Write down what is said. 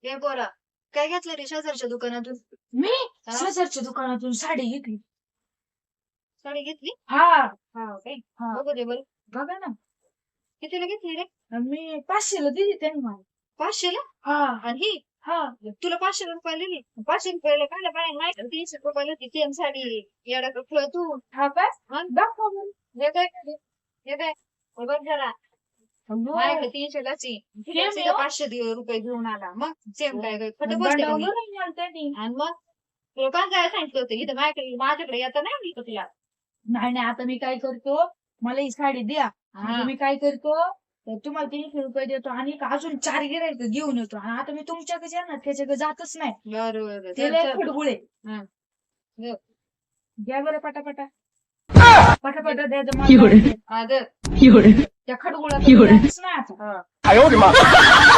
हे पोरा काय घेतलं रे शेजारच्या दुकानातून? मी हा? शेजारच्या दुकानातून साडी घेतली. साडी घेतली? हा हा काय हा बघू दे बरं. बघा ना, कितीला घेतली रे? मी 500ला दिली त्यांनी मला. 500ला? हा आणि ही हा तुला 500 रुपये दिली? 500 रुपयाला काय पाहिजे नाही 300 रुपयाला होती तीन साडी. येडा का खुळा तू? हा काय हा? दाखवा बरं. हे काय केली? हे काय हे बघ जरा अयो, माझ्याकडे 300लाच आहे. सेम तिथे आहे हो. 500 रुपये घेऊन आला मग सेम काय काय खोटं मग बोलते का दंडावर मी? नाही नेलं त्यांनी. आणि मग तुला काय जायला सांगितलं होतं इथं माझ्याकडे येता नाही आली का तुला? नाही नाही, आता मी काय करतो, मला ही साडी द्या. हा. आता मी काय करतो, तर तुम्हाला 300 रुपये देतो आणि अजून 4 गिरायक घेऊन येतो. आणि आता मी तुमच्याकडे येणार त्याच्याकडे जातच नाही. बरोबर ते लय खडबुळे. हा. हो. द्या बरं पटापटा पटापटा द्यायचं मला. आदर त्या खडबुळा नाही आता. हा